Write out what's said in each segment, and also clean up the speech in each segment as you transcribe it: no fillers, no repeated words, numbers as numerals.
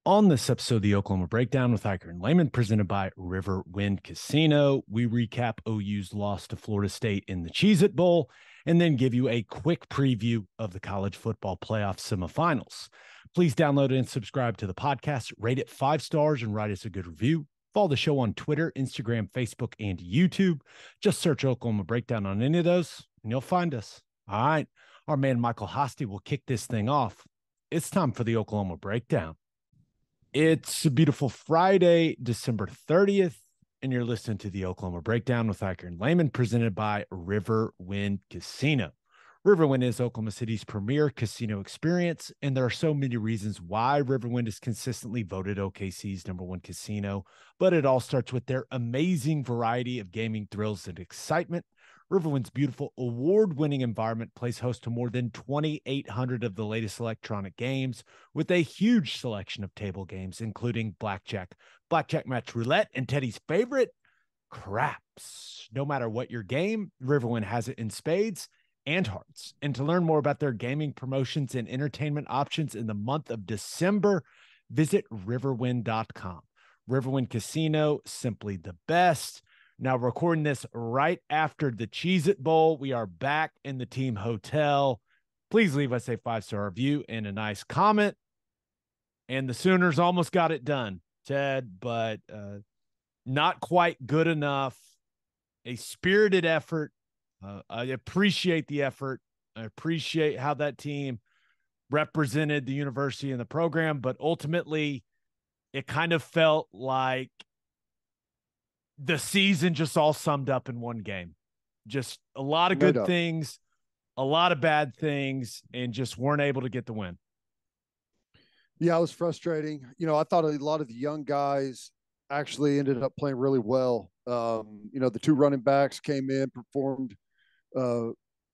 On this episode of the Oklahoma Breakdown with Ikard and Lehman, presented by Riverwind Casino, we recap OU's loss to Florida State in the Cheez-It Bowl and then give you a quick preview of the College Football Playoff Semifinals. Please download and subscribe to the podcast, rate it 5 stars, and write us a good review. Follow the show on Twitter, Instagram, Facebook, and YouTube. Just search Oklahoma Breakdown on any of those, and you'll find us. All right, our man Michael Hosty will kick this thing off. It's time for the Oklahoma Breakdown. It's a beautiful Friday, December 30th, and you're listening to the Oklahoma Breakdown with Ikard and Lehman, presented by Riverwind Casino. Riverwind is Oklahoma City's premier casino experience, and there are so many reasons why Riverwind is consistently voted OKC's #1 casino, but it all starts with their amazing variety of gaming thrills and excitement. Riverwind's beautiful award-winning environment plays host to more than 2,800 of the latest electronic games with a huge selection of table games, including blackjack, blackjack match roulette, and Teddy's favorite, craps. No matter what your game, Riverwind has it in spades and hearts. And to learn more about their gaming promotions and entertainment options in the month of December, visit riverwind.com. Riverwind Casino, simply the best. Now, recording this right after the Cheez-It Bowl, we are back in the team hotel. Please leave us a 5-star review and a nice comment. And the Sooners almost got it done, Ted, but not quite good enough. A spirited effort. I appreciate the effort. I appreciate how that team represented the university and the program, but ultimately it kind of felt like the season just all summed up in one game. Just a lot of good things, a lot of bad things, and just weren't able to get the win. Yeah, it was frustrating. I thought a lot of the young guys actually ended up playing really well. The 2 running backs came in, performed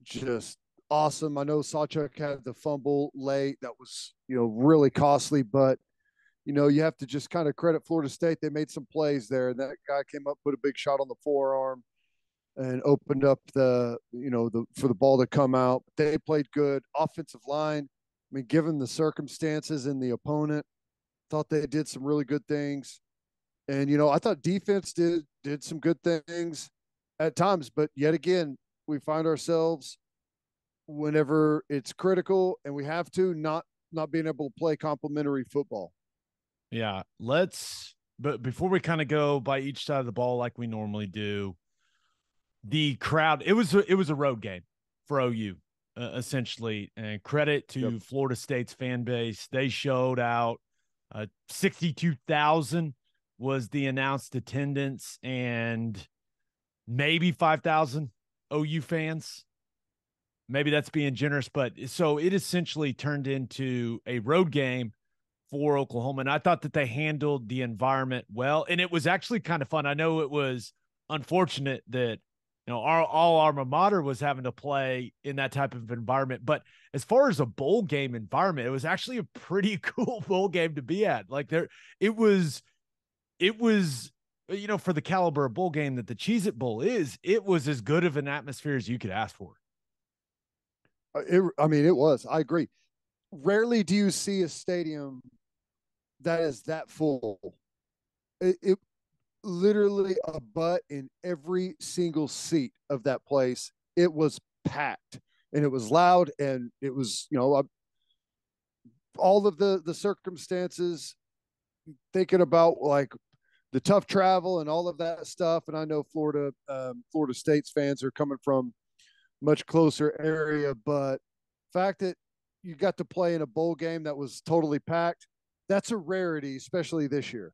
just awesome. I know Sawchuk had the fumble late. That was, really costly, but you have to just kind of credit Florida State. They made some plays there. That guy came up, put a big shot on the forearm and opened up for the ball to come out. They played good. Offensive line, I mean, given the circumstances and the opponent, thought they did some really good things. And, I thought defense did some good things at times, but yet again, we find ourselves whenever it's critical and we have to not being able to play complementary football. Yeah, but before we kind of go by each side of the ball like we normally do, the crowd, it was a road game for OU, essentially, and credit to Florida State's fan base. They showed out. 62,000 was the announced attendance, and maybe 5,000 OU fans. Maybe that's being generous, but so it essentially turned into a road game for Oklahoma. And I thought that they handled the environment well. And it was actually kind of fun. I know it was unfortunate that, our all alma mater was having to play in that type of environment. But as far as a bowl game environment, it was actually a pretty cool bowl game to be at. Like it was, for the caliber of bowl game that the Cheez-It Bowl is, it was as good of an atmosphere as you could ask for. It was. I agree. Rarely do you see a stadium that is that full. It literally a butt in every single seat of that place. It was packed and it was loud and it was, all of the circumstances, thinking about like the tough travel and all of that stuff. And I know Florida State's fans are coming from much closer area, but the fact that you got to play in a bowl game that was totally packed, that's a rarity, especially this year.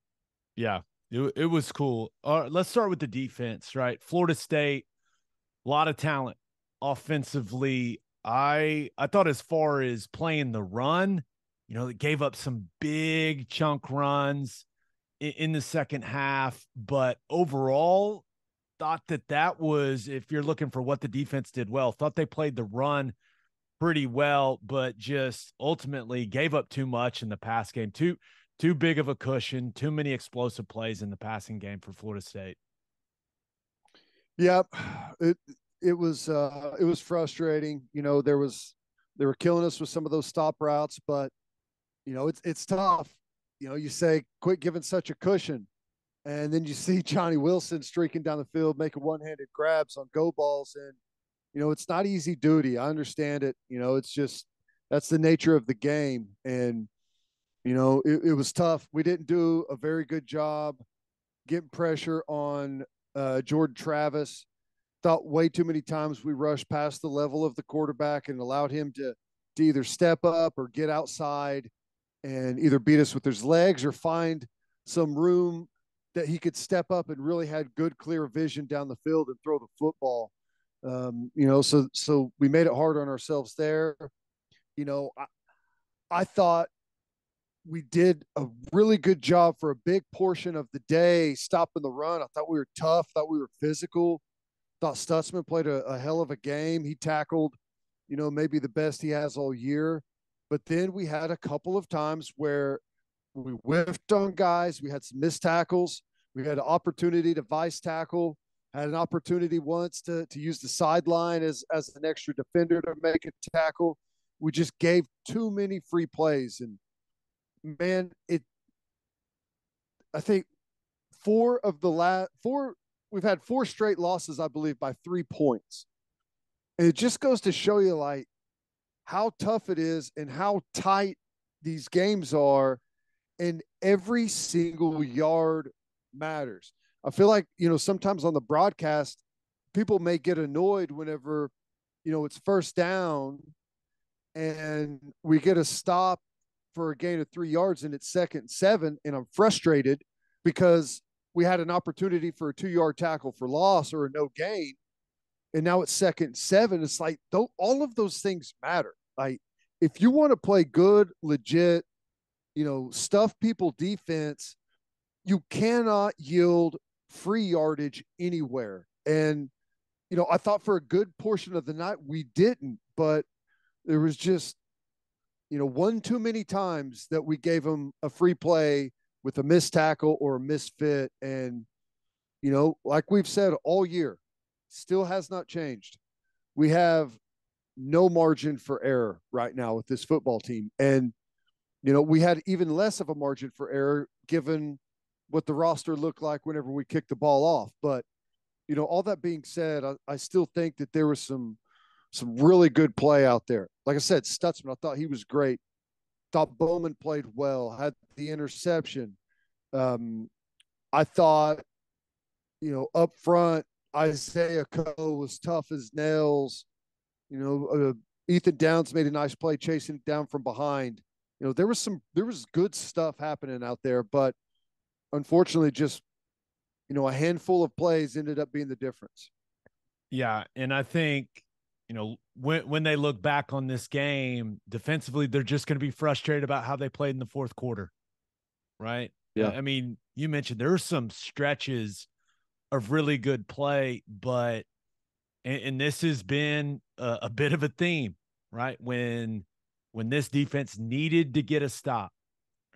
Yeah, it was cool. Let's start with the defense, right? Florida State, a lot of talent offensively. I thought as far as playing the run, they gave up some big chunk runs in the second half, but overall thought that was, if you're looking for what the defense did well, thought they played the run pretty well, but just ultimately gave up too much in the pass game. Too big of a cushion, too many explosive plays in the passing game for Florida State. Yep. It was frustrating. They were killing us with some of those stop routes, but it's tough. you say, quit giving such a cushion. And then you see Johnny Wilson streaking down the field, making one-handed grabs on go balls. And, it's not easy duty. I understand it. It's just, that's the nature of the game. And, it was tough. We didn't do a very good job getting pressure on Jordan Travis. Thought way too many times we rushed past the level of the quarterback and allowed him to either step up or get outside and either beat us with his legs or find some room that he could step up and really had good, clear vision down the field and throw the football. So we made it hard on ourselves there. I thought we did a really good job for a big portion of the day stopping the run. I thought we were tough, thought we were physical, thought Stutzman played a hell of a game. He tackled, maybe the best he has all year. But then we had a couple of times where we whiffed on guys. We had some missed tackles. We had an opportunity to vice tackle, had an opportunity once to use the sideline as an extra defender to make a tackle. We just gave too many free plays. And, man, I think we've had 4 straight losses, I believe, by 3 points. And it just goes to show you, like, how tough it is and how tight these games are, and every single yard matters. I feel like, sometimes on the broadcast, people may get annoyed whenever, it's first down and we get a stop for a gain of 3 yards and it's 2nd and 7, and I'm frustrated because we had an opportunity for a 2-yard tackle for loss or a no gain, and now it's 2nd and 7. It's like, all of those things matter. Like, if you want to play good, legit, stuff people defense, you cannot yield free yardage anywhere. And, I thought for a good portion of the night we didn't, but there was just, one too many times that we gave them a free play with a missed tackle or a misfit. And, like we've said all year, still has not changed. We have no margin for error right now with this football team. And, we had even less of a margin for error given what the roster looked like whenever we kicked the ball off. But, all that being said, I still think that there was some really good play out there. Like I said, Stutzman, I thought he was great. Thought Bowman played well, had the interception. I thought, up front, Isaiah Coe was tough as nails. Ethan Downs made a nice play chasing it down from behind. There was good stuff happening out there, but unfortunately just, a handful of plays ended up being the difference. Yeah. And I think, when they look back on this game defensively, they're just going to be frustrated about how they played in the fourth quarter. Right. Yeah. I mean, you mentioned there are some stretches of really good play, but, and this has been a bit of a theme, right? When this defense needed to get a stop,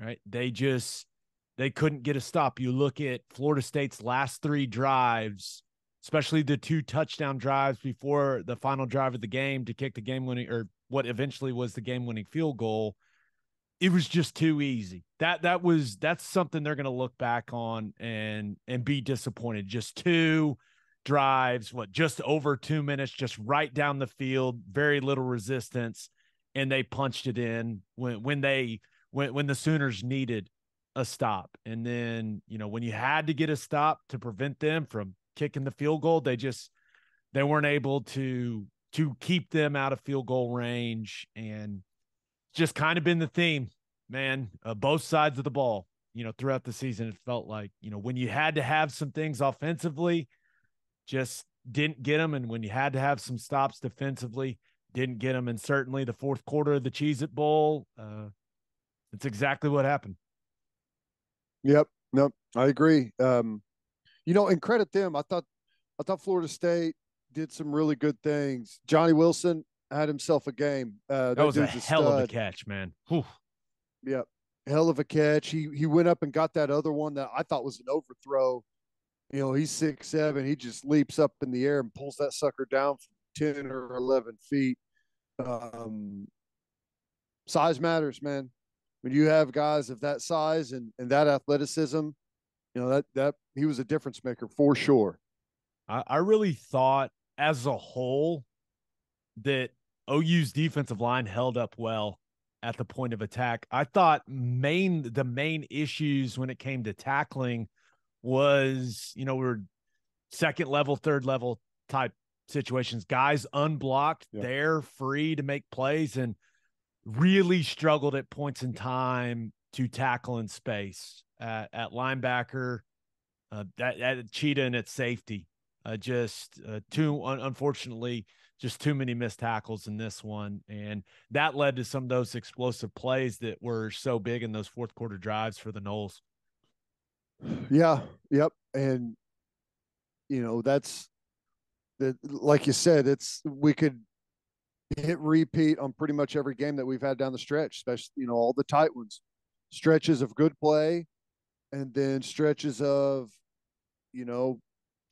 right? They couldn't get a stop. You look at Florida State's last 3 drives, especially the 2 touchdown drives before the final drive of the game to kick the game-winning, or what eventually was the game-winning field goal. It was just too easy. That's something they're going to look back on and be disappointed. Just 2 drives, just over 2 minutes, just right down the field, very little resistance, and they punched it in when the Sooners needed a stop. And then, when you had to get a stop to prevent them from kicking the field goal, they weren't able to keep them out of field goal range. And just kind of been the theme, man, both sides of the ball, throughout the season. It felt like, when you had to have some things offensively, just didn't get them. And when you had to have some stops defensively, didn't get them. And certainly the fourth quarter of the Cheez-It Bowl, it's exactly what happened. Yep. No, I agree. And credit them. I thought Florida State did some really good things. Johnny Wilson had himself a game. That was a hell of a catch, man. Whew. Yep. Hell of a catch. He went up and got that other one that I thought was an overthrow. He's 6'7". He just leaps up in the air and pulls that sucker down from 10 or 11 feet. Size matters, man. when you have guys of that size and that athleticism, that he was a difference maker for sure. I really thought as a whole that OU's defensive line held up well at the point of attack. I thought the main issues when it came to tackling was, we were second level, third level type situations. Guys unblocked, they're free to make plays, and really struggled at points in time to tackle in space at linebacker, at Cheetah and at safety. Unfortunately, just too many missed tackles in this one. And that led to some of those explosive plays that were so big in those fourth quarter drives for the Noles. Yeah. Yep. And, that's that, like you said, we could hit repeat on pretty much every game that we've had down the stretch, especially, all the tight ones, stretches of good play, and then stretches of,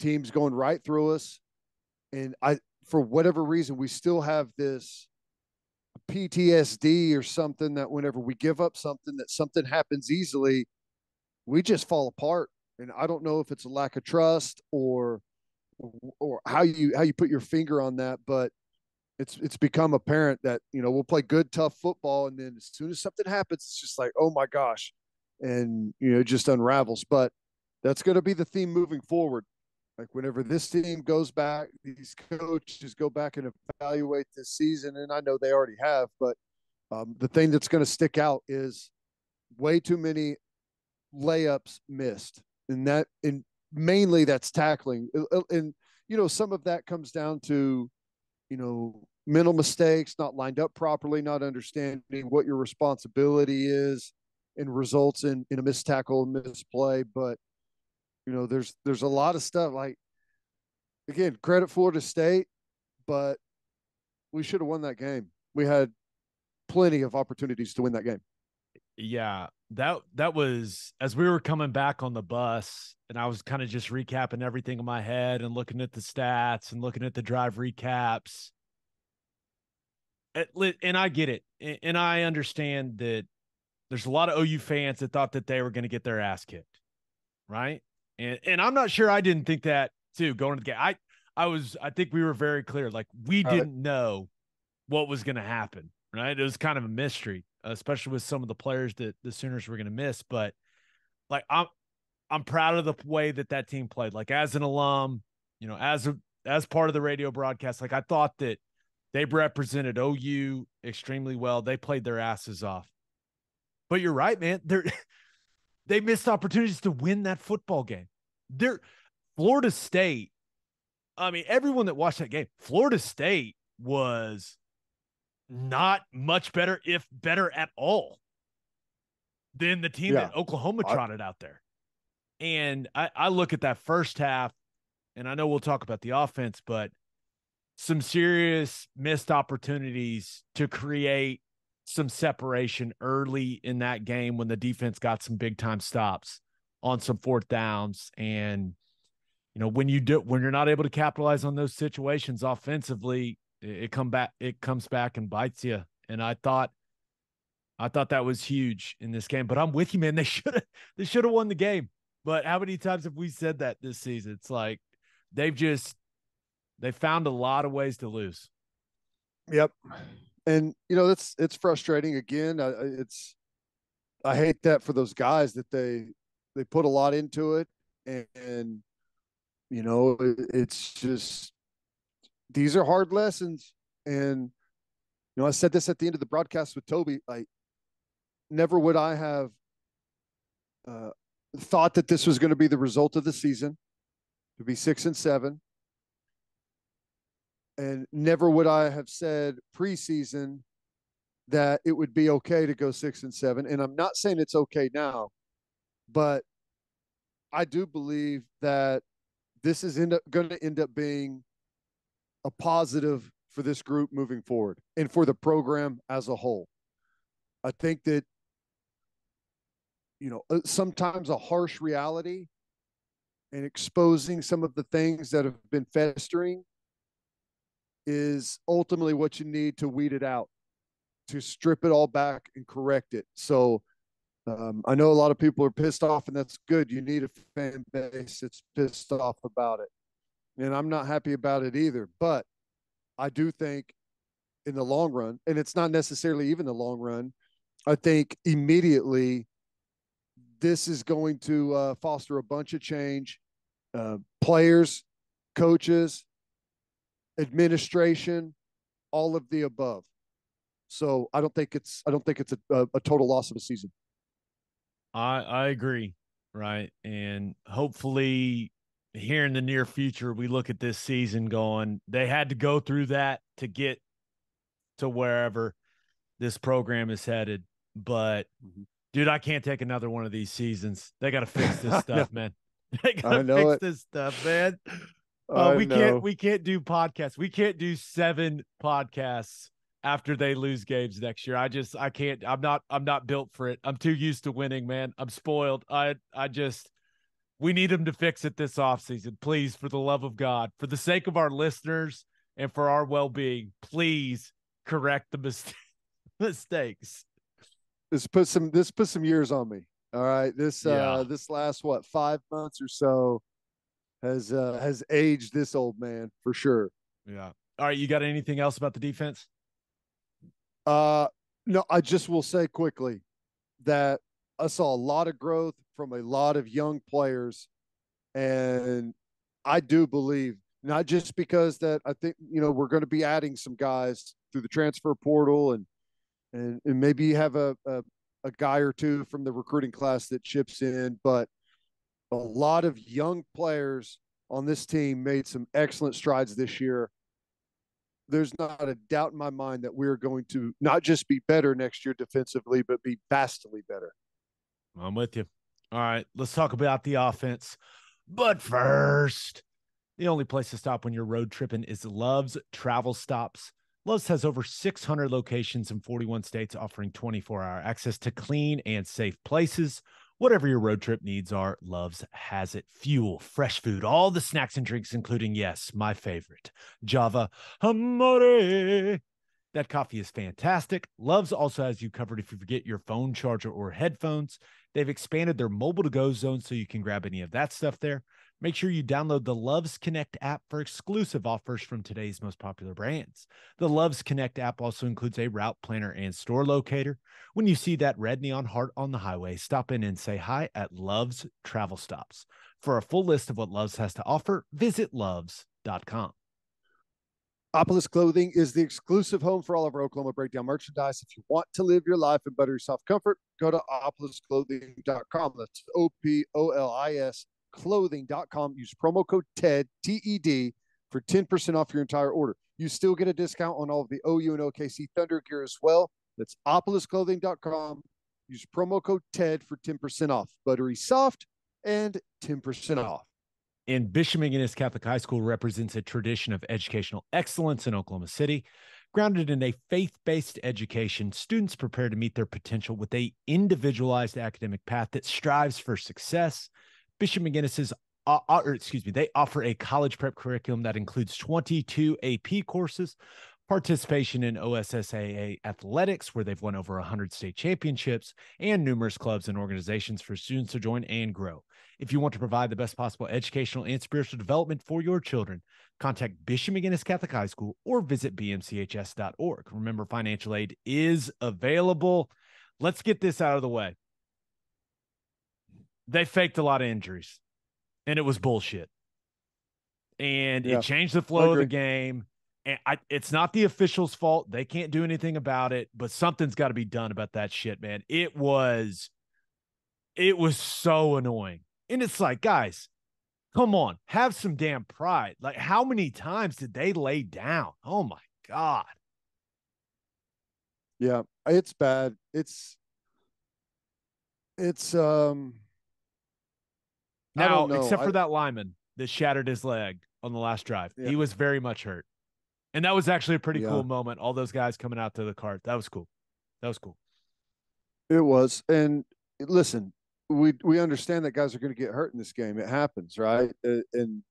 teams going right through us. And for whatever reason, we still have this PTSD or something that whenever we give up something, that something happens easily, we just fall apart. And I don't know if it's a lack of trust or how you put your finger on that, but it's become apparent that we'll play good tough football, and then as soon as something happens, it's just like, oh my gosh, and it just unravels. But that's going to be the theme moving forward. Like whenever this team goes back, these coaches go back and evaluate this season, and I know they already have, but the thing that's going to stick out is way too many layups missed, and mainly that's tackling, and some of that comes down to mental mistakes, not lined up properly, not understanding what your responsibility is, and results in a missed tackle, misplay. But there's a lot of stuff. Like, again, credit Florida State, but we should have won that game. We had plenty of opportunities to win that game. Yeah, that was as we were coming back on the bus, and I was kind of just recapping everything in my head and looking at the stats and looking at the drive recaps. And I get it, and I understand that there's a lot of OU fans that thought that they were going to get their ass kicked, right? And I'm not sure I didn't think that too going to the game. I think we were very clear, like we didn't know what was going to happen, right? It was kind of a mystery, especially with some of the players that the Sooners were going to miss. But like I'm proud of the way that team played. Like as an alum, as part of the radio broadcast, like I thought that they represented OU extremely well. They played their asses off. But you're right, man. They missed opportunities to win that football game. Florida State, I mean, everyone that watched that game, Florida State was not much better, if better at all, than the team that Oklahoma trotted out there. And I look at that first half, and I know we'll talk about the offense, but some serious missed opportunities to create some separation early in that game when the defense got some big time stops on some fourth downs. And, when you're not able to capitalize on those situations offensively, it comes back and bites you. And I thought that was huge in this game, but I'm with you, man. They should have won the game. But how many times have we said that this season? It's like they found a lot of ways to lose. Yep. And it's frustrating. Again, I hate that for those guys that they put a lot into it, and it's just, these are hard lessons. And I said this at the end of the broadcast with Toby. Like, never would I have thought that this was going to be the result of the season, to be 6-7. And never would I have said preseason that it would be okay to go 6-7. And I'm not saying it's okay now, but I do believe that this is going to end up being a positive for this group moving forward and for the program as a whole. I think that, sometimes a harsh reality and exposing some of the things that have been festering is ultimately what you need to weed it out. to strip it all back and correct it. So I know a lot of people are pissed off, and that's good. You need a fan base that's pissed off about it. And I'm not happy about it either. But I do think in the long run, and it's not necessarily even the long run, I think immediately this is going to foster a bunch of change. Players, coaches, administration, all of the above. So I don't think it's a total loss of a season. I agree, right? And hopefully here in the near future, we look at this season going, they had to go through that to get to wherever this program is headed. But dude, I can't take another one of these seasons. They got to fix this stuff, man. They got to fix this stuff, man. We can't do podcasts. We can't do 7 podcasts after they lose games next year. I can't. I'm not built for it. I'm too used to winning, man. I'm spoiled. We need them to fix it this offseason. Please, for the love of God, for the sake of our listeners and for our well-being, please correct the mistakes. This put some years on me. All right. This last 5 months or so has aged this old man for sure. Yeah. All right. You got anything else about the defense? No, I just will say quickly that I saw a lot of growth from a lot of young players. And I do believe, not just because that I think, we're going to be adding some guys through the transfer portal and maybe have a guy or two from the recruiting class that chips in, but a lot of young players on this team made some excellent strides this year. There's not a doubt in my mind that we're going to not just be better next year defensively, but be vastly better. I'm with you. All right, let's talk about the offense. But first, the only place to stop when you're road tripping is Love's Travel Stops. Love's has over 600 locations in 41 states, offering 24-hour access to clean and safe places. Whatever your road trip needs are, Love's has it. Fuel, fresh food, all the snacks and drinks, including, yes, my favorite, Java Amore. That coffee is fantastic. Love's also has you covered if you forget your phone charger or headphones. They've expanded their mobile-to-go zone so you can grab any of that stuff there. Make sure you download the Loves Connect app for exclusive offers from today's most popular brands. The Loves Connect app also includes a route planner and store locator. When you see that red neon heart on the highway, stop in and say hi at Loves Travel Stops. For a full list of what Loves has to offer, visit loves.com. Opolis Clothing is the exclusive home for all of our Oklahoma Breakdown merchandise. If you want to live your life in buttery soft comfort, go to opolisclothing.com. That's OPOLIS clothing.com. Use promo code TED, TED, for 10% off your entire order. You still get a discount on all of the OU and OKC Thunder gear as well. That's opolisclothing.com. Use promo code TED for 10% off. Buttery soft and 10% off. And Bishop McGuinness Catholic High School represents a tradition of educational excellence in Oklahoma City. Grounded in a faith-based education, students prepare to meet their potential with an individualized academic path that strives for success. Bishop McGuinness's, they offer a college prep curriculum that includes 22 AP courses, participation in OSSAA athletics, where they've won over 100 state championships, and numerous clubs and organizations for students to join and grow. If you want to provide the best possible educational and spiritual development for your children, contact Bishop McGuinness Catholic High School or visit bmchs.org. Remember, financial aid is available. Let's get this out of the way. They faked a lot of injuries, and it was bullshit. And it changed the flow of the game. And it's not the officials' fault. They can't do anything about it, but something's got to be done about that shit, man. It was so annoying. And it's like, guys, come on, have some damn pride. Like, how many times did they lay down? Oh my God. Yeah, it's bad. It's now, except for that lineman that shattered his leg on the last drive. Yeah. He was very much hurt. And that was actually a pretty cool moment. All those guys coming out to the cart. That was cool. It was. And listen, we understand that guys are going to get hurt in this game. It happens, right? And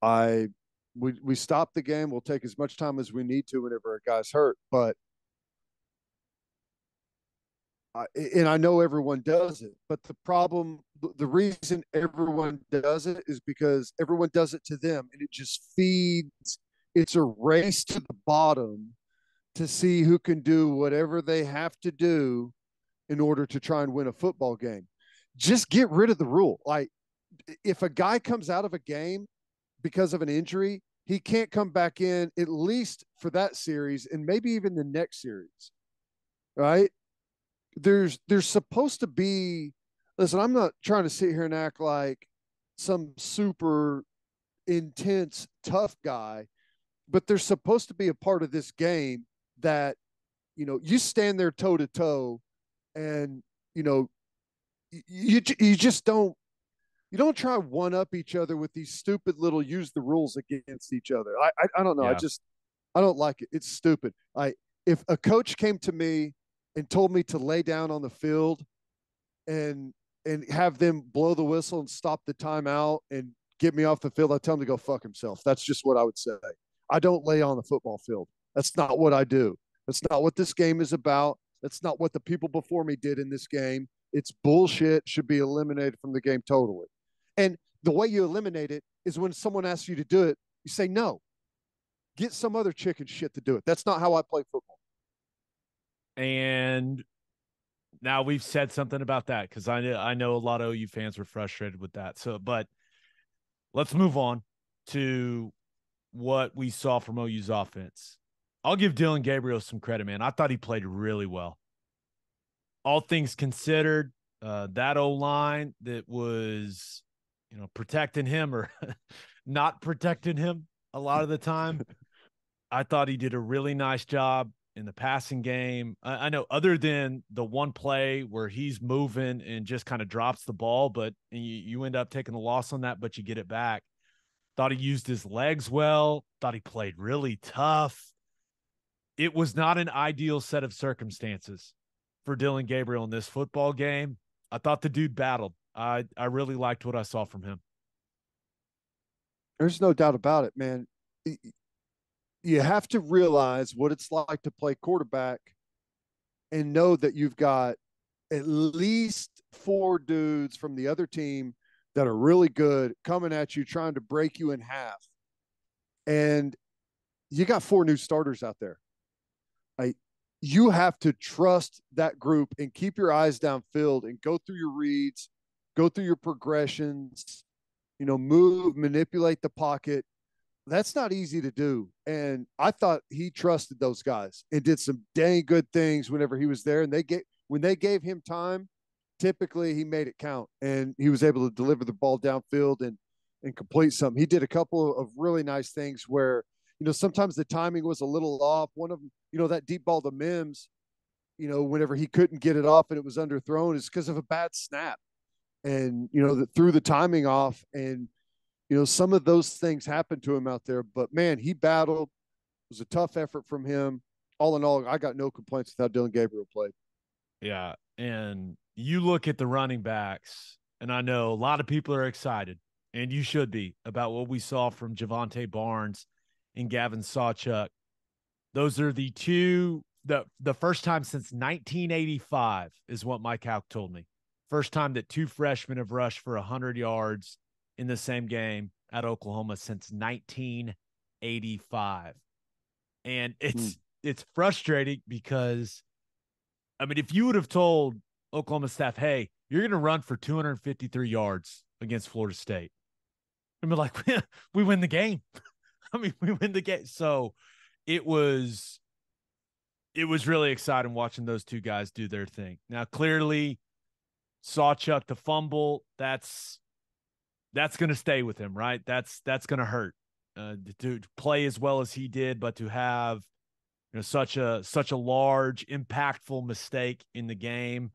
I we stop the game. We'll take as much time as we need to whenever a guy's hurt. But and I know everyone does it, but the problem, the reason everyone does it is because everyone does it to them, and it just feeds. It's a race to the bottom to see who can do whatever they have to do in order to try and win a football game. Just get rid of the rule. Like, if a guy comes out of a game because of an injury, he can't come back in at least for that series and maybe even the next series, right? There's supposed to be. Listen, I'm not trying to sit here and act like some super intense tough guy, but there's supposed to be a part of this game that, you stand there toe to toe, and you just don't try one up each other with these stupid little use the rules against each other. I don't know. Yeah. I don't like it. It's stupid. If a coach came to me and told me to lay down on the field and have them blow the whistle and stop the timeout and get me off the field, I'd tell him to go fuck himself. That's just what I would say. I don't lay on the football field. That's not what I do. That's not what this game is about. That's not what the people before me did in this game. It's bullshit. Should be eliminated from the game totally. And the way you eliminate it is when someone asks you to do it, you say no. Get some other chicken shit to do it. That's not how I play football. And now we've said something about that, because I know a lot of OU fans were frustrated with that. So, but let's move on to what we saw from OU's offense. I'll give Dillon Gabriel some credit, man. I thought he played really well. All things considered, that O-line that was, protecting him or not protecting him a lot of the time, I thought he did a really nice job in the passing game. I know, other than the one play where he's moving and just kind of drops the ball, but you end up taking the loss on that, but you get it back. Thought he used his legs well. Thought he played really tough. It was not an ideal set of circumstances for Dillon Gabriel in this football game. I thought the dude battled. I really liked what I saw from him. There's no doubt about it, man. You have to realize what it's like to play quarterback and know that you've got at least 4 dudes from the other team that are really good coming at you, trying to break you in half. And you got 4 new starters out there. You have to trust that group and keep your eyes downfield and go through your reads, go through your progressions, move, manipulate the pocket. That's not easy to do. And I thought he trusted those guys and did some dang good things whenever he was there. And when they gave him time, typically he made it count, and he was able to deliver the ball downfield and complete something. He did a couple of really nice things where, sometimes the timing was a little off. One of them, that deep ball to Mims, whenever he couldn't get it off and it was underthrown, is because of a bad snap. And, that threw the timing off. And, some of those things happened to him out there. But, man, he battled. It was a tough effort from him. All in all, I got no complaints with how Dillon Gabriel played. Yeah, and you look at the running backs, and I know a lot of people are excited, and you should be, about what we saw from Javonte Barnes and Gavin Sawchuk. Those are the two, the first time since 1985 is what Mike Houck told me. First time that 2 freshmen have rushed for 100 yards in the same game at Oklahoma since 1985. And it's frustrating because, I mean, if you would have told Oklahoma staff, hey, you're going to run for 253 yards against Florida State, I'd be like, we win the game. I mean, we win the game. So it was really exciting watching those two guys do their thing. Now, clearly, Sawchuk, the fumble, that's going to stay with him, right? That's going to hurt. To play as well as he did, but to have such a large, impactful mistake in the game,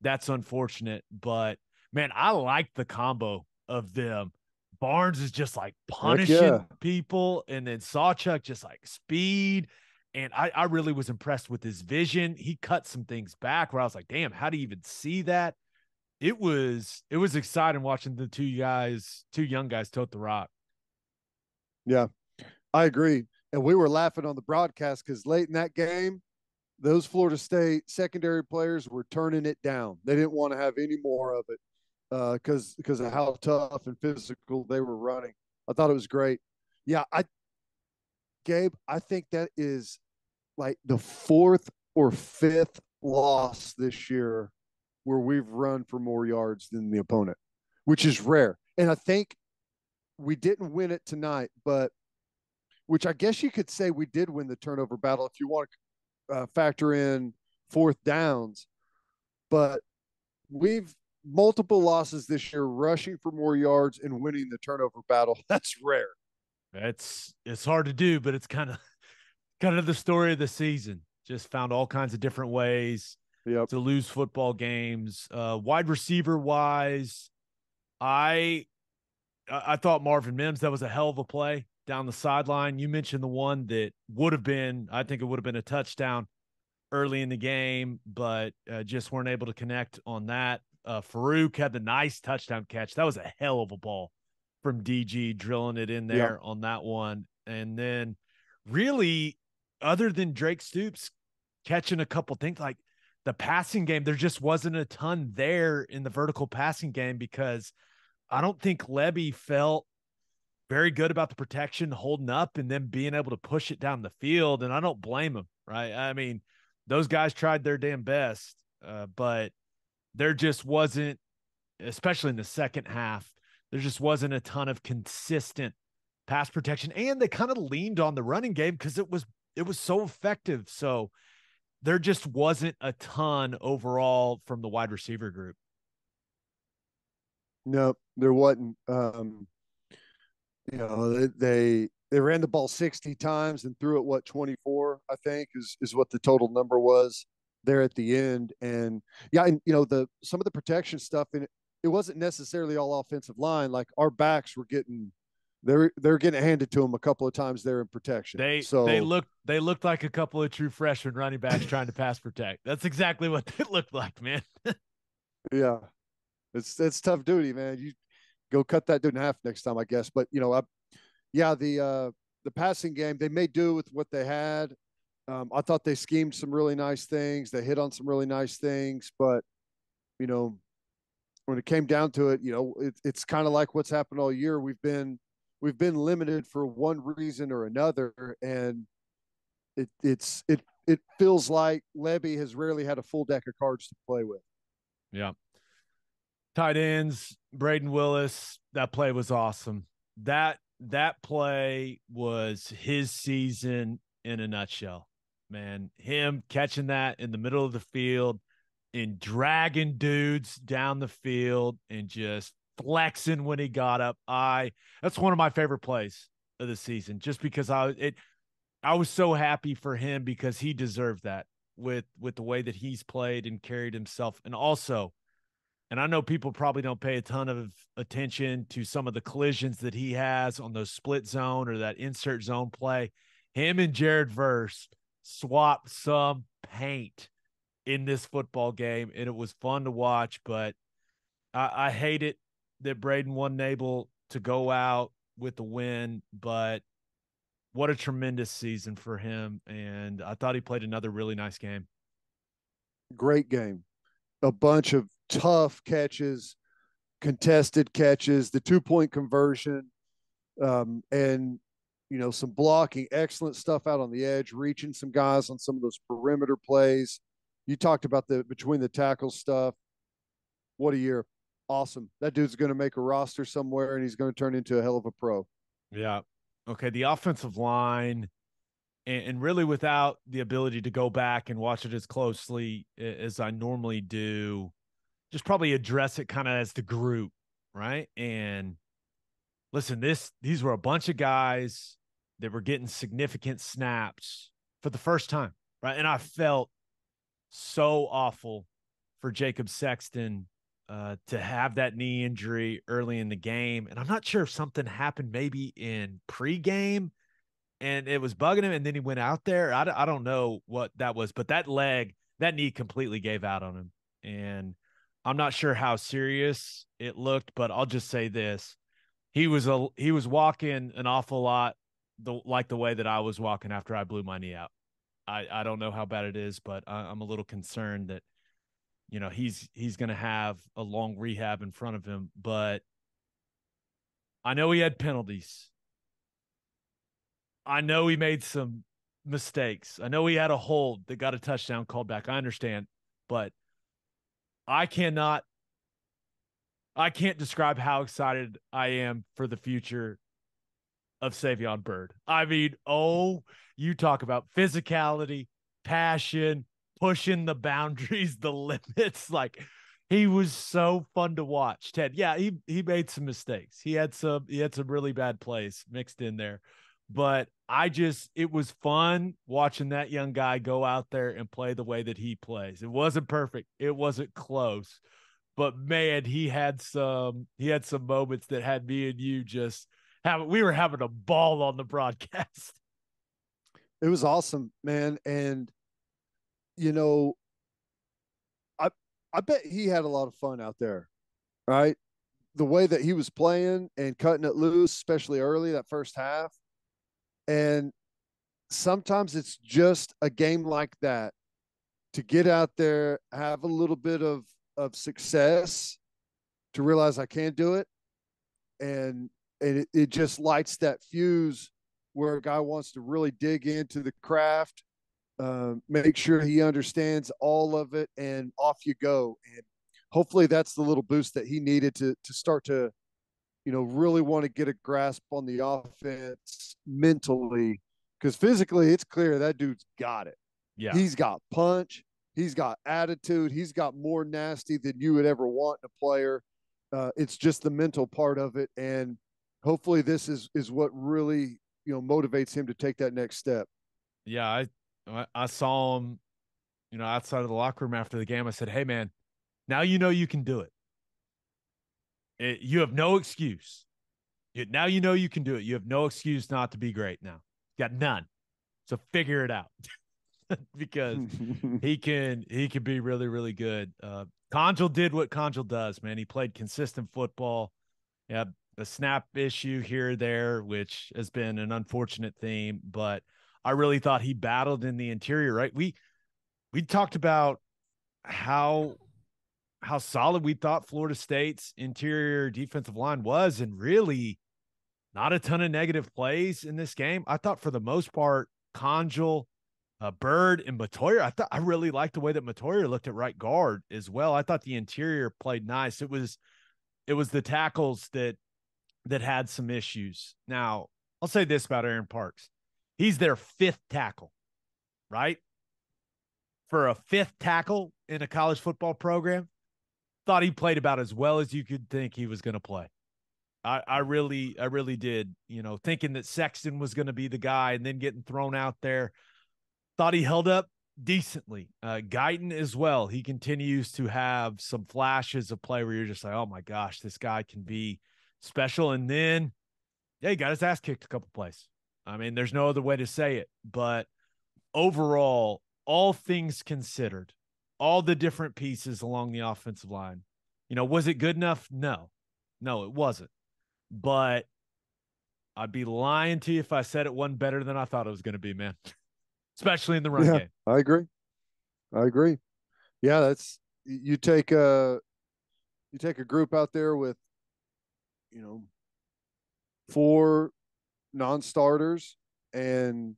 that's unfortunate. But man, I like the combo of them. Barnes is just like punishing people, and then Sawchuk just like speed. And I really was impressed with his vision. He cut some things back where I was like, damn, how do you even see that? It was exciting watching the two young guys tote the rock. Yeah. I agree. And we were laughing on the broadcast because late in that game, those Florida State secondary players were turning it down. They didn't want to have any more of it because of how tough and physical they were running. I thought it was great. Yeah, Gabe, I think that is like the fourth or fifth loss this year where we've run for more yards than the opponent, which is rare. And I think we didn't win it tonight, but which I guess you could say we did win the turnover battle if you want to factor in fourth downs. But we've multiple losses this year, rushing for more yards and winning the turnover battle. That's rare. It's hard to do, but it's kind of the story of the season. Just found all kinds of different ways Yep. to lose football games. Wide receiver wise, I thought Marvin Mims, that was a hell of a play down the sideline. You mentioned the one that would have been, I think it would have been a touchdown early in the game, but just weren't able to connect on that. Farouk had the nice touchdown catch. That was a hell of a ball from DG, drilling it in Yep. there on that one. And then really, other than Drake Stoops catching a couple things, like the passing game, there just wasn't a ton there in the vertical passing game because I don't think Lebby felt very good about the protection holding up and then being able to push it down the field. And I don't blame him, right? I mean, those guys tried their damn best, but there just wasn't, especially in the second half, there just wasn't a ton of consistent pass protection. And they kind of leaned on the running game because it was so effective. So there just wasn't a ton overall from the wide receiver group. No, there wasn't. They ran the ball 60 times and threw it 24, I think is what the total number was there at the end. And yeah, and the some of the protection stuff, and it wasn't necessarily all offensive line. Like our backs were getting they're getting handed to them a couple of times there in protection. They looked like a couple of true freshman running backs trying to pass protect. That's exactly what they looked like, man. Yeah, it's tough duty, man. You go cut that dude in half next time, I guess. But the passing game, they made do with what they had. I thought they schemed some really nice things. They hit on some really nice things, but when it came down to it, it's kind of like what's happened all year. We've been limited for one reason or another, and it feels like Lebby has rarely had a full deck of cards to play with. Yeah. Tight ends, Braden Willis, that play was awesome. That play was his season in a nutshell, man. Him catching that in the middle of the field and dragging dudes down the field and just flexing when he got up. That's one of my favorite plays of the season, just because I was so happy for him because he deserved that with the way that he's played and carried himself. And also, and I know people probably don't pay a ton of attention to some of the collisions that he has on those split zone or that insert zone play. Him and Jared Verse swapped some paint in this football game, and it was fun to watch. But I hate it that Braden wasn't able to go out with the win, but what a tremendous season for him. And I thought he played another really nice game. Great game. A bunch of tough catches, contested catches, the 2-point conversion, and some blocking, excellent stuff out on the edge, reaching some guys on some of those perimeter plays. You talked about the between the tackle stuff. What a year. Awesome. That dude's going to make a roster somewhere and he's going to turn into a hell of a pro. Yeah. Okay. The offensive line, and really without the ability to go back and watch it as closely as I normally do, just probably address it kind of as the group, right? And listen, these were a bunch of guys that were getting significant snaps for the first time, right? And I felt so awful for Jacob Sexton to have that knee injury early in the game. And I'm not sure if something happened maybe in pregame and it was bugging him and then he went out there. I don't know what that was, but that knee completely gave out on him. And I'm not sure how serious it looked, but I'll just say this. He was walking an awful lot the way that I was walking after I blew my knee out. I don't know how bad it is, but I'm a little concerned that, he's going to have a long rehab in front of him. But I know he had penalties. I know he made some mistakes. I know he had a hold that got a touchdown called back. I understand, but I cannot I can't describe how excited I am for the future of Savion Byrd. I mean, you talk about physicality, passion, pushing the boundaries, the limits. Like, he was so fun to watch. Ted, yeah, he made some mistakes. He had some really bad plays mixed in there. But it was fun watching that young guy go out there and play the way that he plays. It wasn't perfect. It wasn't close. But man, he had some moments that had me and you just we were having a ball on the broadcast. It was awesome, man. And, you know, I, I bet he had a lot of fun out there, right? The way that he was playing and cutting it loose, especially early that first half. And sometimes it's just a game like that to get out there, have a little bit of success, to realize I can do it, and it just lights that fuse where a guy wants to really dig into the craft, make sure he understands all of it, and off you go. And hopefully that's the little boost that he needed to start to, really want to get a grasp on the offense mentally, because physically it's clear that dude's got it. Yeah. He's got punch. He's got attitude. He's got more nasty than you would ever want in a player. It's just the mental part of it, and hopefully this is what really motivates him to take that next step. Yeah, I saw him, outside of the locker room after the game. I said, "Hey, man, now you can do it. You have no excuse. Now you can do it. You have no excuse not to be great now. You got none. So figure it out." Because he can be really, really good. Conjal did what Conjal does, man. He played consistent football. Yeah, a snap issue here or there, which has been an unfortunate theme, but I really thought he battled in the interior, right? We talked about how solid we thought Florida State's interior defensive line was, and really not a ton of negative plays in this game. I thought for the most part, Conjal, Byrd, and Matoyer, I really liked the way that Matoyer looked at right guard as well. I thought the interior played nice. It was the tackles that had some issues. Now, I'll say this about Aaron Parks. He's their fifth tackle, right? For a fifth tackle in a college football program, thought he played about as well as you could think he was going to play. I really did, thinking that Sexton was going to be the guy and then getting thrown out there. Thought he held up decently. Guyton as well. He continues to have some flashes of play where you're just like, oh my gosh, this guy can be special. And then, yeah, he got his ass kicked a couple plays. I mean, there's no other way to say it. But overall, all things considered, all the different pieces along the offensive line, was it good enough? No, it wasn't. But I'd be lying to you if I said it wasn't better than I thought it was going to be, man. Especially in the run game. I agree. Yeah, that's you take a group out there with 4 non-starters, and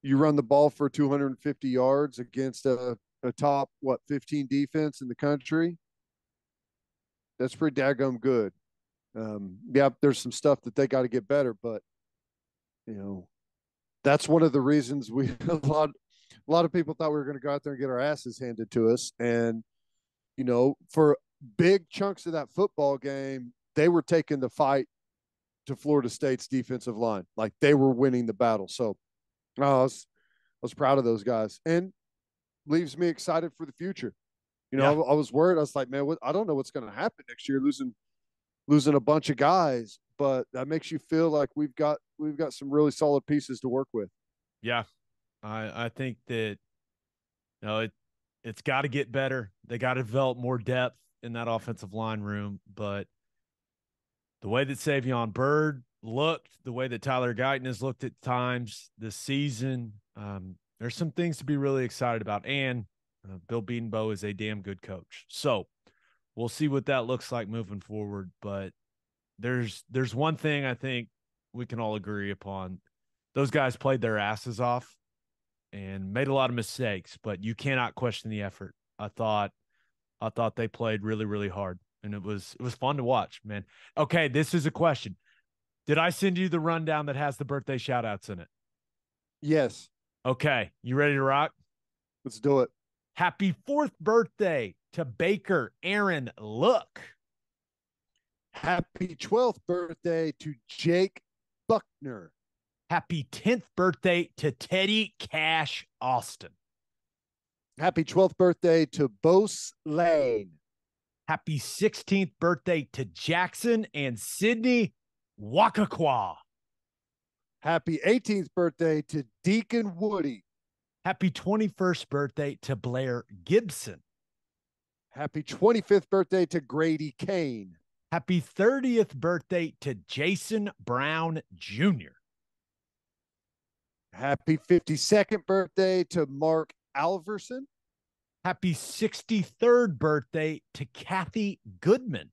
you run the ball for 250 yards against a top 15 defense in the country. That's pretty daggum good. Yeah, there's some stuff that they got to get better, but that's one of the reasons a lot of people thought we were going to go out there and get our asses handed to us. And for big chunks of that football game, they were taking the fight to Florida State's defensive line, like they were winning the battle. So I was proud of those guys, and leaves me excited for the future. I was worried. I was like, man, I don't know what's going to happen next year, losing a bunch of guys, but that makes you feel like we've got some really solid pieces to work with. Yeah. I think that, it's got to get better. They got to develop more depth in that offensive line room. But the way that Savion Byrd looked, the way that Tyler Guyton has looked at times this season, there's some things to be really excited about. And Bill Bedenbaugh is a damn good coach. So we'll see what that looks like moving forward. But there's one thing I think we can all agree upon. Those guys played their asses off and made a lot of mistakes, but you cannot question the effort. I thought they played really, really hard, and it was fun to watch, man. Okay, this is a question. Did I send you the rundown that has the birthday shout outs in it? Yes. Okay, you ready to rock? Let's do it. Happy 4th birthday to Baker Aaron Look. Happy 12th birthday to Jake Buckner. Happy 10th birthday to Teddy Cash Austin. Happy 12th birthday to Bose Lane. Happy 16th birthday to Jackson and Sydney Wakakwa. Happy 18th birthday to Deacon Woody. Happy 21st birthday to Blair Gibson. Happy 25th birthday to Grady Kane. Happy 30th birthday to Jason Brown Jr. Happy 52nd birthday to Mark Alverson. Happy 63rd birthday to Kathy Goodman.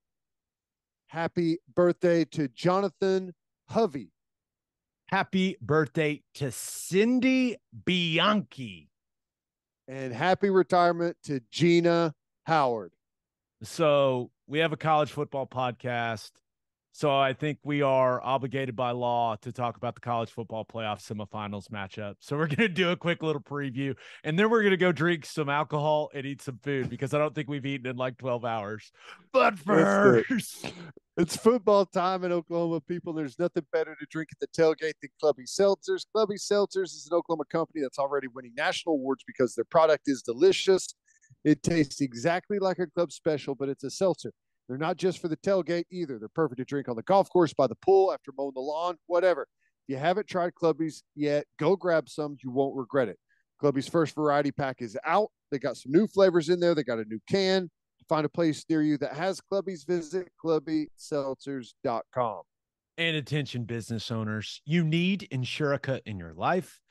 Happy birthday to Jonathan Hovey. Happy birthday to Cindy Bianchi. And happy retirement to Gina Howard. So we have a college football podcast. So I think we are obligated by law to talk about the college football playoff semifinals matchup. So we're going to do a quick little preview, and then we're going to go drink some alcohol and eat some food because I don't think we've eaten in like 12 hours. But first, it's football time in Oklahoma, people. There's nothing better to drink at the tailgate than Clubby Seltzers. Clubby Seltzers is an Oklahoma company that's already winning national awards because their product is delicious. It tastes exactly like a club special, but it's a seltzer. They're not just for the tailgate either. They're perfect to drink on the golf course, by the pool, after mowing the lawn, whatever. If you haven't tried Clubby's yet, go grab some. You won't regret it. Clubby's first variety pack is out. They got some new flavors in there. They got a new can. To find a place near you that has Clubby's, visit clubbyseltzers.com. And attention, business owners, you need Insurica in your life.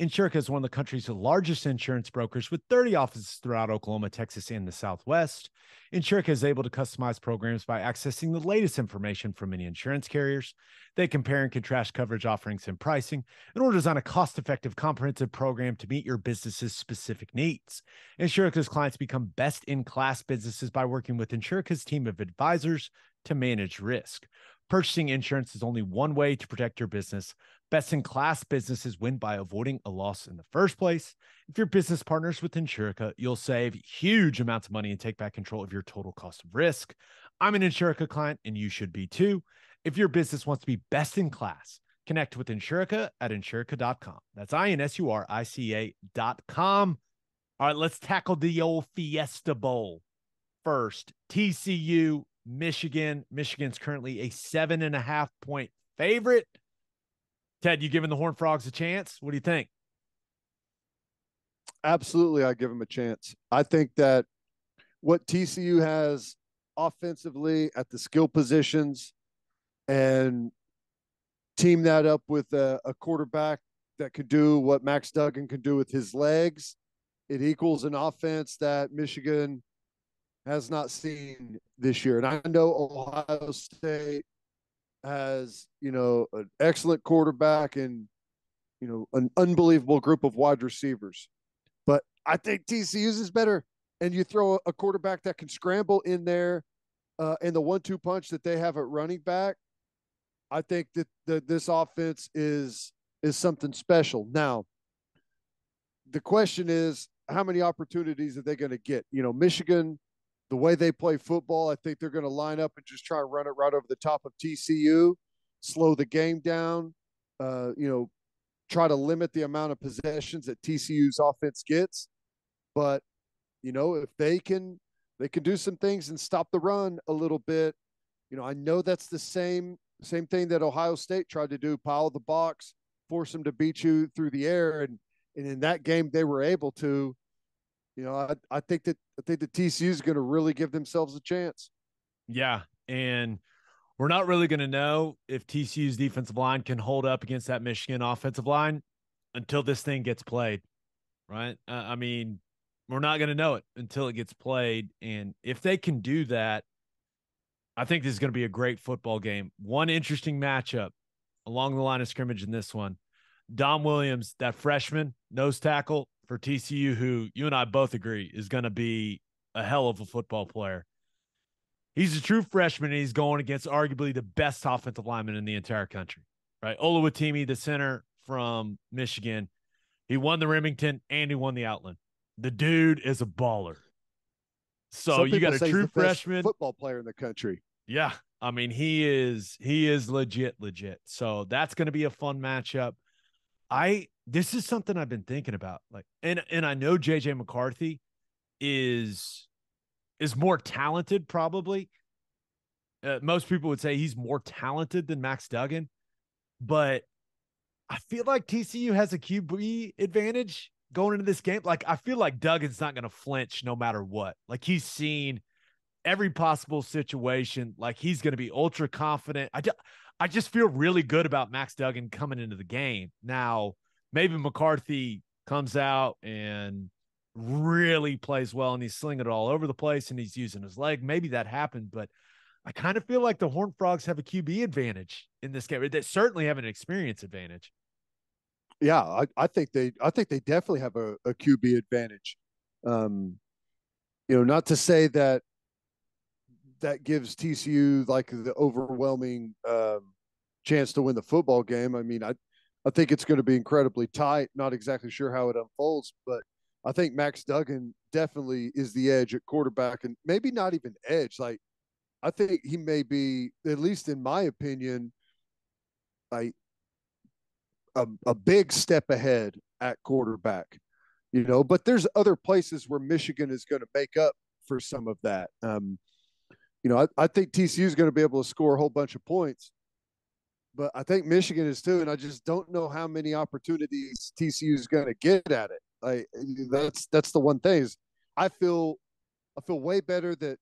Insurica is one of the country's largest insurance brokers with 30 offices throughout Oklahoma, Texas, and the Southwest. Insurica is able to customize programs by accessing the latest information from many insurance carriers. They compare and contrast coverage offerings and pricing in order to design a cost-effective, comprehensive program to meet your business's specific needs. Insurica's clients become best-in-class businesses by working with Insurica's team of advisors to manage risk. Purchasing insurance is only one way to protect your business. Best-in-class businesses win by avoiding a loss in the first place. If your business partners with Insurica, you'll save huge amounts of money and take back control of your total cost of risk. I'm an Insurica client, and you should be too. If your business wants to be best in class, connect with Insurica at insurica.com. That's INSURICA.com. All right, let's tackle the old Fiesta Bowl first. TCU, Michigan. Michigan's currently a 7.5-point favorite. Ted, you giving the Horned Frogs a chance? What do you think? Absolutely, I give them a chance. I think that what TCU has offensively at the skill positions and team that up with a quarterback that could do what Max Duggan can do with his legs, it equals an offense that Michigan has not seen this year. And I know Ohio State has, an excellent quarterback and, an unbelievable group of wide receivers. But I think TCU's is better. And you throw a quarterback that can scramble in there and the 1-2 punch that they have at running back. I think that this offense is something special. Now, the question is, how many opportunities are they going to get? Michigan, the way they play football, I think they're going to line up and just try and run it right over the top of TCU, slow the game down, try to limit the amount of possessions that TCU's offense gets. But, if they can do some things and stop the run a little bit. I know that's the same thing that Ohio State tried to do, pile the box, force them to beat you through the air. And in that game, they were able to. I think the TCU is going to really give themselves a chance. Yeah. And we're not really going to know if TCU's defensive line can hold up against that Michigan offensive line until this thing gets played, right? I mean, we're not going to know it until it gets played. And if they can do that, I think this is going to be a great football game. One interesting matchup along the line of scrimmage in this one. Dom Williams, that freshman nose tackle for TCU, who you and I both agree is going to be a hell of a football player. He's a true freshman, and he's going against arguably the best offensive lineman in the entire country, right? Oluwatimi, the center from Michigan. He won the Remington and he won the Outland. The dude is a baller. So Some you people got a say true he's the best freshman football player in the country. Yeah. I mean, he is legit. So that's going to be a fun matchup. This is something I've been thinking about. Like, and I know JJ McCarthy is more talented, probably. Most people would say he's more talented than Max Duggan, but I feel like TCU has a QB advantage going into this game. Like, I feel like Duggan's not going to flinch no matter what. Like, he's seen every possible situation. Like, he's going to be ultra confident. I just feel really good about Max Duggan coming into the game. Now, maybe McCarthy comes out and really plays well and he's slinging it all over the place and he's using his leg. Maybe that happened, but I kind of feel like the Horned Frogs have a QB advantage in this game. They certainly have an experience advantage. Yeah, I think they definitely have a QB advantage. Not to say that gives TCU like the overwhelming chance to win the football game. I mean, I think it's going to be incredibly tight. Not exactly sure how it unfolds, but I think Max Duggan definitely is the edge at quarterback, and maybe not even edge. Like, I think he may be, at least in my opinion, like a big step ahead at quarterback. But there's other places where Michigan is going to make up for some of that. I think TCU is going to be able to score a whole bunch of points, but I think Michigan is too, and I just don't know how many opportunities TCU is going to get at it. Like, that's the one thing is I feel way better that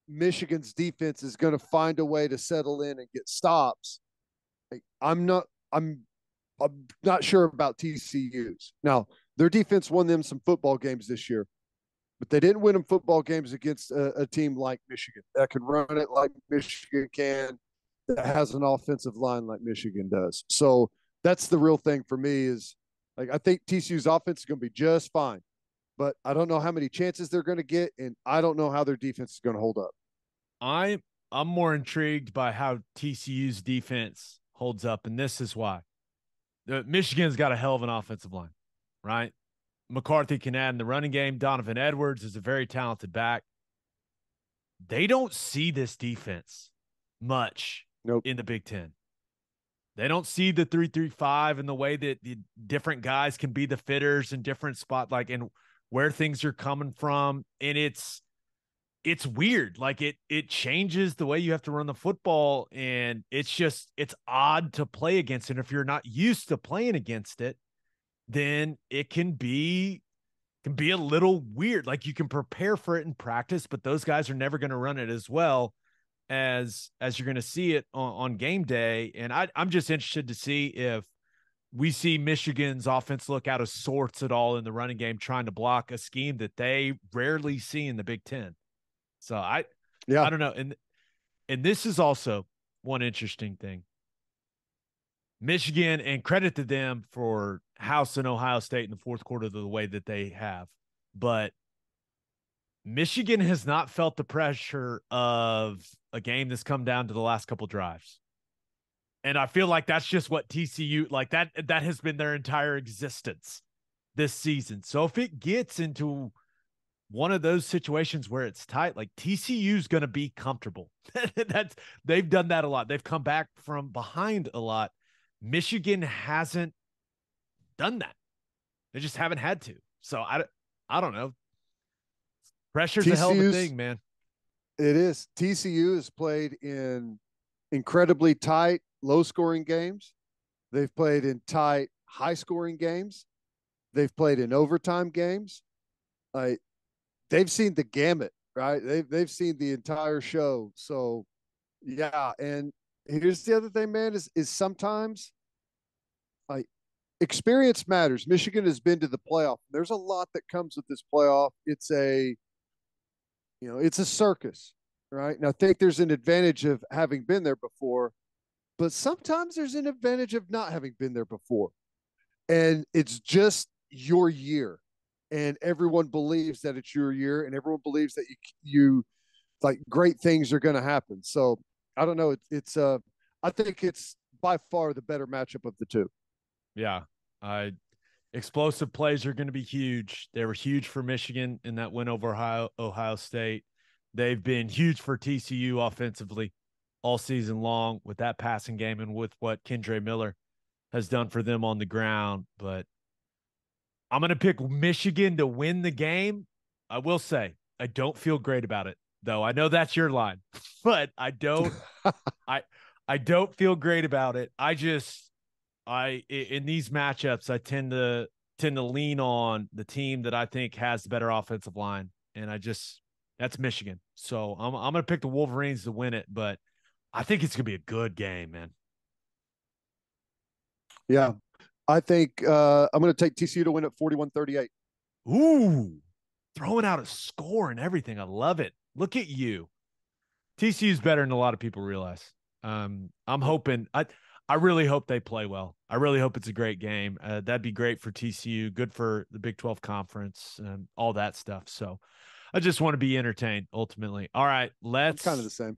Michigan's defense is going to find a way to settle in and get stops. Like, I'm not sure about TCU's. Now, their defense won them some football games this year, but they didn't win them football games against a team like Michigan that can run it like Michigan can, that has an offensive line like Michigan does. So that's the real thing for me is, like, I think TCU's offense is going to be just fine, but I don't know how many chances they're going to get, and I don't know how their defense is going to hold up. I'm more intrigued by how TCU's defense holds up, and this is why. Michigan's got a hell of an offensive line, right? McCarthy can add in the running game. Donovan Edwards is a very talented back. They don't see this defense much in the Big Ten. They don't see the 3-3-5 and the way that the different guys can be the fitters in different spots, like, and where things are coming from. And it's weird. Like, it changes the way you have to run the football. And it's odd to play against. And if you're not used to playing against it, then it can be a little weird. Like, you can prepare for it in practice, but those guys are never going to run it as well as you're going to see it on game day. And I'm just interested to see if we see Michigan's offense look out of sorts at all in the running game, trying to block a scheme that they rarely see in the Big Ten. So I don't know. And this is also one interesting thing. Michigan, and credit to them for housing Ohio State in the fourth quarter the way that they have. But Michigan has not felt the pressure of a game that's come down to the last couple drives. And I feel like that's just what TCU, like that has been their entire existence this season. So if it gets into one of those situations where it's tight, like, TCU's going to be comfortable. They've done that a lot. They've come back from behind a lot. Michigan hasn't done that. They just haven't had to. So I don't know. Pressure's a hell of a thing, man. It is. TCU has played in incredibly tight, low-scoring games. They've played in tight, high-scoring games. They've played in overtime games. They've seen the gamut, right? They've seen the entire show. So Yeah, and here's the other thing, man, is sometimes like experience matters. Michigan has been to the playoff. There's a lot that comes with this playoff. It's a circus, right? And I think there's an advantage of having been there before, but sometimes there's an advantage of not having been there before. And it's just your year. And everyone believes that it's your year, and everyone believes that you like great things are going to happen. So I don't know. I think it's by far the better matchup of the two. Yeah. Explosive plays are going to be huge. They were huge for Michigan in that win over Ohio State. They've been huge for TCU offensively all season long with that passing game and with what Kendre Miller has done for them on the ground. But I'm going to pick Michigan to win the game. I will say I don't feel great about it, though. I know that's your line, but I don't. I don't feel great about it. I in these matchups I tend to lean on the team that I think has the better offensive line, and that's Michigan. So I'm gonna pick the Wolverines to win it, but I think it's gonna be a good game, man. Yeah. I think I'm going to take TCU to win at 41-38. Ooh, throwing out a score and everything. I love it. Look at you. TCU's better than a lot of people realize. I'm hoping I really hope they play well. I really hope it's a great game. That'd be great for TCU, good for the Big 12 conference and all that stuff. So I just want to be entertained ultimately. All right, I'm kind of the same.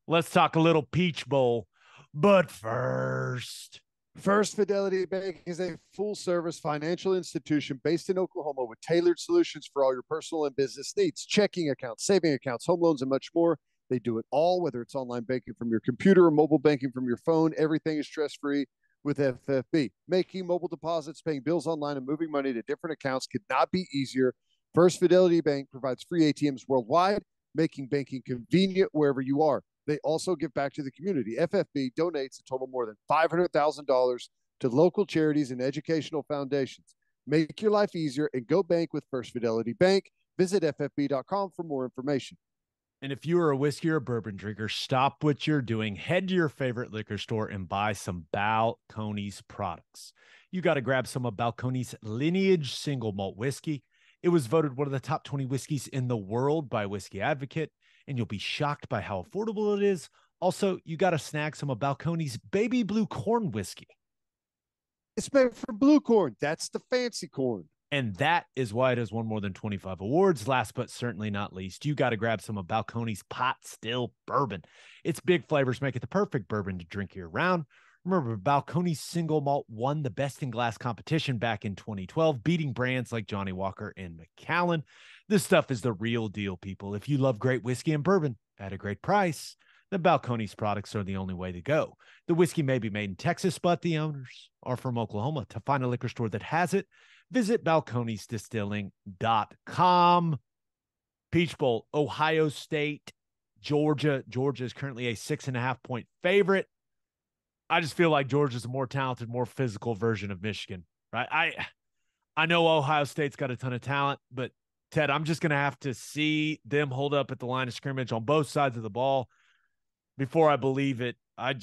let's talk a little Peach Bowl. But first, First Fidelity Bank is a full service financial institution based in Oklahoma with tailored solutions for all your personal and business needs, checking accounts, saving accounts, home loans, and much more. They do it all, whether it's online banking from your computer or mobile banking from your phone. Everything is stress free with FFB. Making mobile deposits, paying bills online, and moving money to different accounts could not be easier. First Fidelity Bank provides free ATMs worldwide, making banking convenient wherever you are. They also give back to the community. FFB donates a total more than $500,000 to local charities and educational foundations. Make your life easier and go bank with First Fidelity Bank. Visit ffb.com for more information. and if you are a whiskey or bourbon drinker, stop what you're doing, head to your favorite liquor store and buy some Balcones products. You got to grab some of Balcones Lineage single malt whiskey. It was voted one of the top 20 whiskeys in the world by Whiskey Advocate, and you'll be shocked by how affordable it is. Also, you got to snag some of Balcones Baby Blue Corn whiskey. It's made for blue corn. That's the fancy corn. And that is why it has won more than 25 awards. Last but certainly not least, you got to grab some of Balcones Pot Still Bourbon. Its big flavors make it the perfect bourbon to drink year round. Remember, Balcones Single Malt won the Best in Glass competition back in 2012, beating brands like Johnny Walker and Macallan. This stuff is the real deal, people. If you love great whiskey and bourbon at a great price, the Balcones products are the only way to go. The whiskey may be made in Texas, but the owners are from Oklahoma. To find a liquor store that has it, visit balconesdistilling.com. Peach Bowl, Ohio State, Georgia. Georgia is currently a 6.5-point favorite. I just feel like Georgia's a more talented, more physical version of Michigan, right? I know Ohio State's got a ton of talent, but Ted, I'm just going to have to see them hold up at the line of scrimmage on both sides of the ball before I believe it. I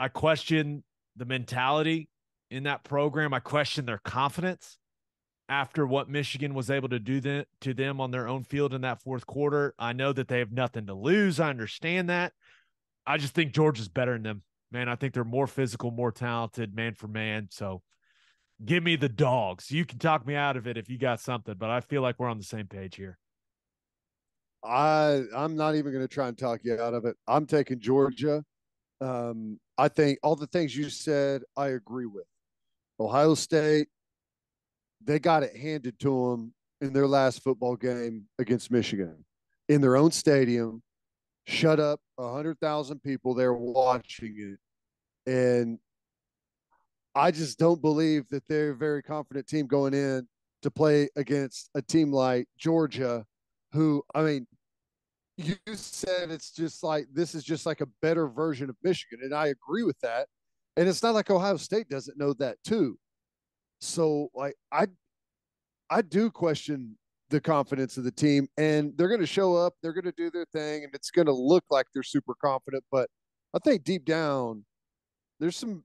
question the mentality in that program. I question their confidence after what Michigan was able to do to them on their own field in that fourth quarter. I know that they have nothing to lose. I understand that. I just think Georgia's better than them, man. I think they're more physical, more talented, man for man. So give me the dogs. You can talk me out of it if you got something, but I feel like we're on the same page here. I'm not even going to try and talk you out of it. I'm taking Georgia. I think all the things you said, I agree with. Ohio State, they got it handed to them in their last football game against Michigan in their own stadium. Shut up, 100,000 people there watching it, and I just don't believe that they're a very confident team going in to play against a team like Georgia, who, I mean, you said it's just like this is just like a better version of Michigan, and I agree with that. And it's not like Ohio State doesn't know that too. So, like, I do question the confidence of the team, and they're going to show up, they're going to do their thing, and it's going to look like they're super confident. But I think deep down, there's some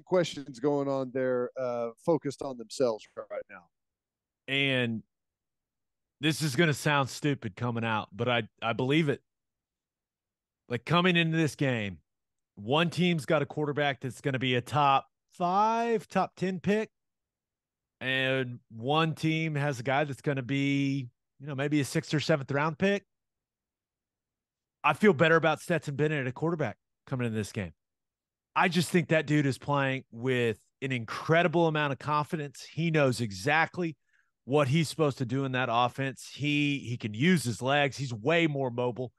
questions going on there, focused on themselves right now. And this is going to sound stupid coming out, but I believe it. Like coming into this game, one team's got a quarterback that's going to be a top 5, top 10 pick. And one team has a guy that's going to be, maybe a 6th or 7th round pick. I feel better about Stetson Bennett at a quarterback coming into this game. I just think that dude is playing with an incredible amount of confidence. He knows exactly what he's supposed to do in that offense. He can use his legs. He's way more mobile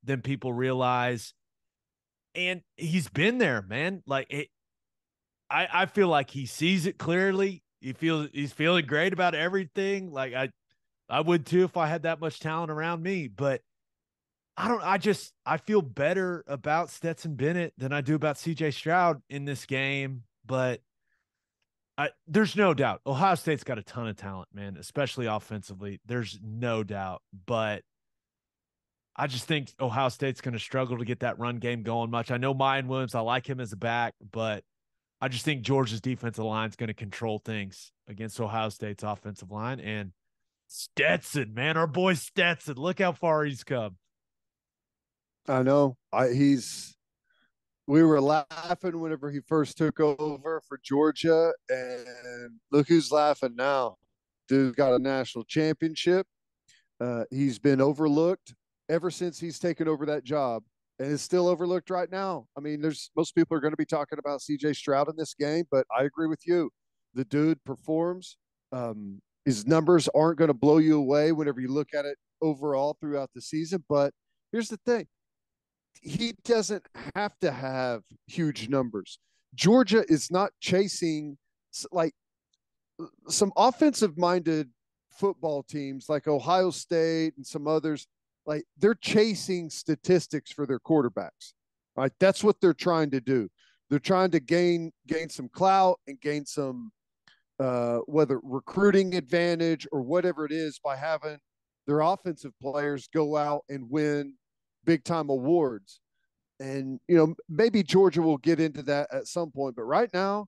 than people realize. And he's been there, man. Like I feel like he sees it clearly. He's feeling great about everything. Like I would too if I had that much talent around me. But I feel better about Stetson Bennett than I do about CJ Stroud in this game. But there's no doubt Ohio State's got a ton of talent, man, especially offensively. There's no doubt. But I just think Ohio State's going to struggle to get that run game going much. I know Mayan Williams, I like him as a back, but I just think Georgia's defensive line is going to control things against Ohio State's offensive line. And Stetson, man, our boy Stetson, look how far he's come. I know. We were laughing whenever he first took over for Georgia, and look who's laughing now. Dude's got a national championship. He's been overlooked ever since he's taken over that job, and is still overlooked right now. I mean, most people are going to be talking about CJ Stroud in this game, but I agree with you. The dude performs. His numbers aren't going to blow you away whenever you look at it overall throughout the season. But here's the thing. He doesn't have to have huge numbers. Georgia is not chasing like some offensive-minded football teams like Ohio State and some others. Like they're chasing statistics for their quarterbacks. Right? That's what they're trying to do. They're trying to gain some clout and gain some whether recruiting advantage or whatever it is by having their offensive players go out and win big time awards. And, maybe Georgia will get into that at some point. But right now,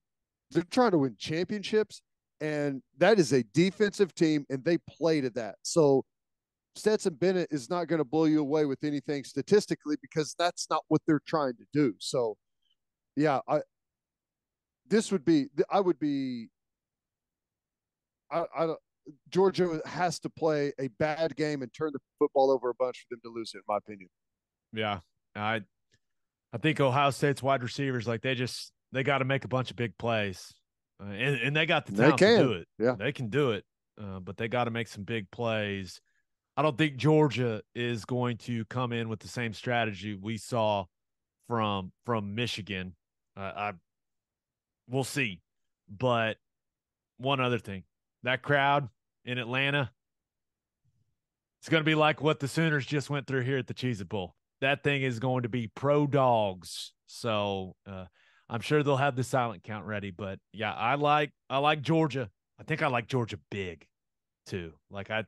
they're trying to win championships. And that is a defensive team, and they play to that. So Stetson Bennett is not going to blow you away with anything statistically because that's not what they're trying to do. So, yeah, Georgia has to play a bad game and turn the football over a bunch for them to lose it, in my opinion. Yeah. I think Ohio State's wide receivers, like they got to make a bunch of big plays, and they got the talent to do it. Yeah, they can do it, but they got to make some big plays. I don't think Georgia is going to come in with the same strategy we saw from Michigan. We'll see. But one other thing, that crowd in Atlanta, it's going to be like what the Sooners just went through here at the Cheez-It Bowl. That thing is going to be pro dogs. So I'm sure they'll have the silent count ready. But yeah, I like Georgia. I think I like Georgia big too. Like I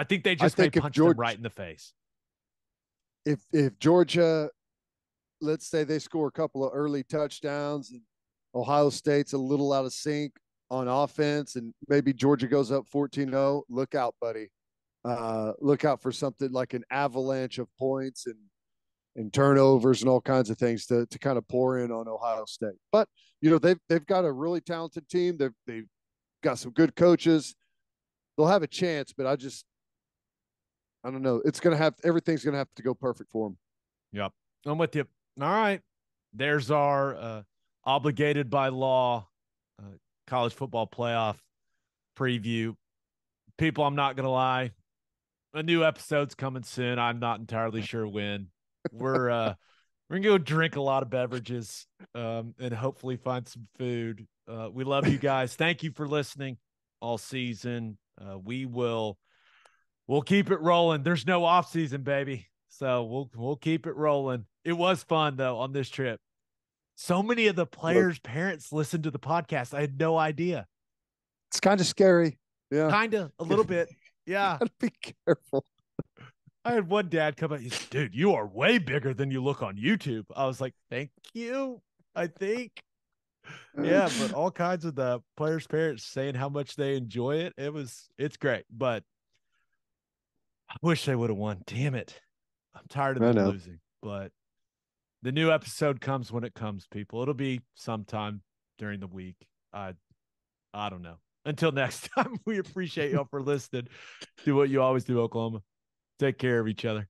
think they just may punch them right in the face. If Georgia, let's say they score a couple of early touchdowns and Ohio State's a little out of sync on offense and maybe Georgia goes up 14-0, look out, buddy. Look out for something like an avalanche of points and turnovers and all kinds of things to kind of pour in on Ohio State. But they've got a really talented team. They've got some good coaches. They'll have a chance, but I don't know. Everything's gonna have to go perfect for them. Yep, I'm with you. All right, there's our obligated by law college football playoff preview. People, I'm not gonna lie. A new episode's coming soon. I'm not entirely sure when. We're gonna go drink a lot of beverages and hopefully find some food. We love you guys. Thank you for listening all season. We'll keep it rolling. There's no off season, baby. So we'll keep it rolling. It was fun though on this trip. So many of the players' parents listened to the podcast. I had no idea. It's kind of scary. Yeah. Kind of, a little bit. Yeah. Gotta be careful. I had one dad come out. He's like, dude, you are way bigger than you look on YouTube. I was like, thank you. I think. Yeah, but all kinds of the players' parents saying how much they enjoy it. It's great. But I wish they would have won. Damn it. I'm tired of I them know. losing. But the new episode comes when it comes, people. It'll be sometime during the week. I don't know. Until next time, we appreciate y'all for listening. Do what you always do, Oklahoma. Take care of each other.